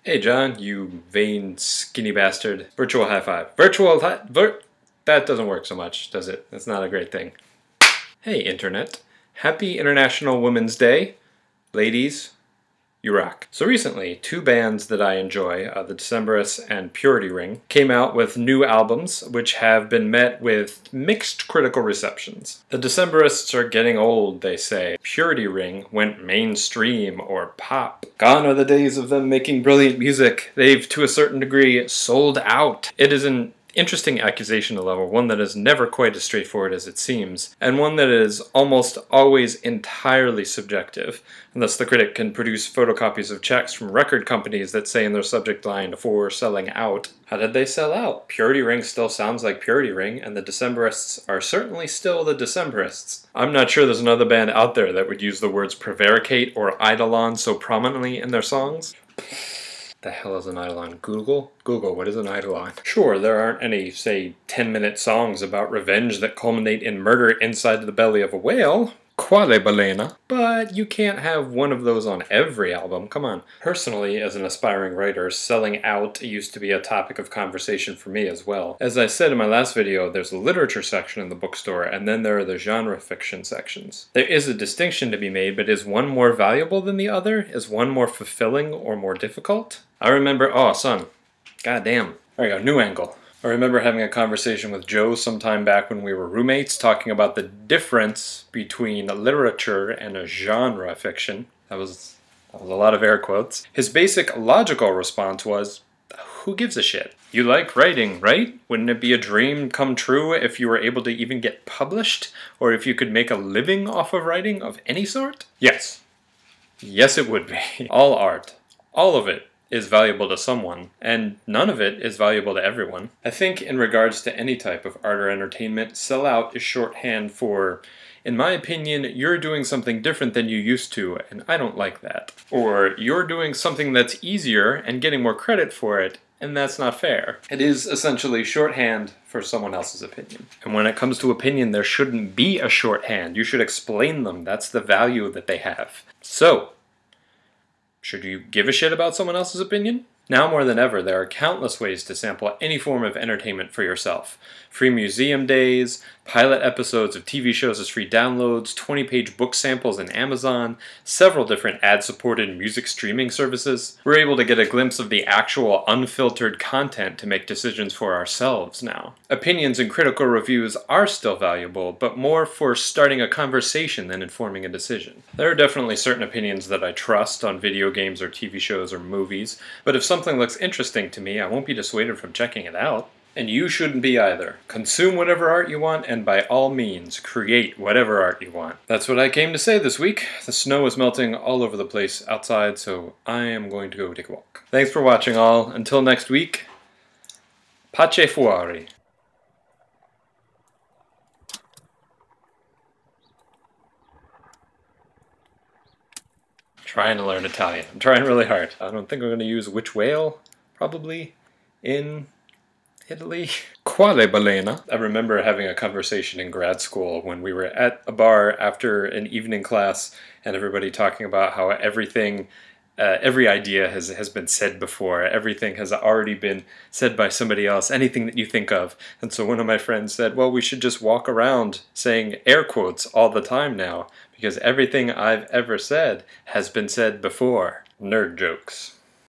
Hey John, you vain, skinny bastard. Virtual high five. That doesn't work so much, does it? That's not a great thing. Hey Internet. Happy International Women's Day. Ladies, you rock. So recently, two bands that I enjoy, the Decemberists and Purity Ring, came out with new albums which have been met with mixed critical receptions. The Decemberists are getting old, they say. Purity Ring went mainstream or pop. Gone are the days of them making brilliant music. They've, to a certain degree, sold out. It is an interesting accusation to level, one that is never quite as straightforward as it seems, and one that is almost always entirely subjective, and thus the critic can produce photocopies of checks from record companies that say in their subject line, "for selling out." How did they sell out? Purity Ring still sounds like Purity Ring, and the Decemberists are certainly still the Decemberists. I'm not sure there's another band out there that would use the words prevaricate or eidolon so prominently in their songs. The hell is an eidolon? Google, what is an eidolon? Sure, there aren't any, say, 10-minute songs about revenge that culminate in murder inside the belly of a whale. Quale balena. But you can't have one of those on every album, come on. Personally, as an aspiring writer, selling out used to be a topic of conversation for me as well. As I said in my last video, there's a literature section in the bookstore, and then there are the genre fiction sections. There is a distinction to be made, but is one more valuable than the other? Is one more fulfilling or more difficult? I remember, oh son, goddamn. There we go, new angle. I remember having a conversation with Joe sometime back when we were roommates, talking about the difference between literature and a genre fiction. That was a lot of air quotes. His basic logical response was, who gives a shit? You like writing, right? Wouldn't it be a dream come true if you were able to even get published? Or if you could make a living off of writing of any sort? Yes. Yes, it would be. All art. All of it is valuable to someone, and none of it is valuable to everyone. I think in regards to any type of art or entertainment, sellout is shorthand for, in my opinion, you're doing something different than you used to, and I don't like that. Or, you're doing something that's easier and getting more credit for it, and that's not fair. It is essentially shorthand for someone else's opinion. And when it comes to opinion, there shouldn't be a shorthand. You should explain them. That's the value that they have. So, should you give a shit about someone else's opinion? Now more than ever, there are countless ways to sample any form of entertainment for yourself. Free museum days, pilot episodes of TV shows as free downloads, 20-page book samples in Amazon, several different ad-supported music streaming services. We're able to get a glimpse of the actual unfiltered content to make decisions for ourselves now. Opinions and critical reviews are still valuable, but more for starting a conversation than informing a decision. There are definitely certain opinions that I trust on video games or TV shows or movies, but if something looks interesting to me, I won't be dissuaded from checking it out. And you shouldn't be either. Consume whatever art you want, and by all means, create whatever art you want. That's what I came to say this week. The snow is melting all over the place outside, so I am going to go take a walk. Thanks for watching all. Until next week, pace fuori. Trying to learn Italian. I'm trying really hard. I don't think I'm going to use which whale, probably, in Italy. Quale balena? I remember having a conversation in grad school when we were at a bar after an evening class and everybody talking about how everything, every idea has been said before. Everything has already been said by somebody else, anything that you think of. And so one of my friends said, well, we should just walk around saying air quotes all the time now because everything I've ever said has been said before. Nerd jokes.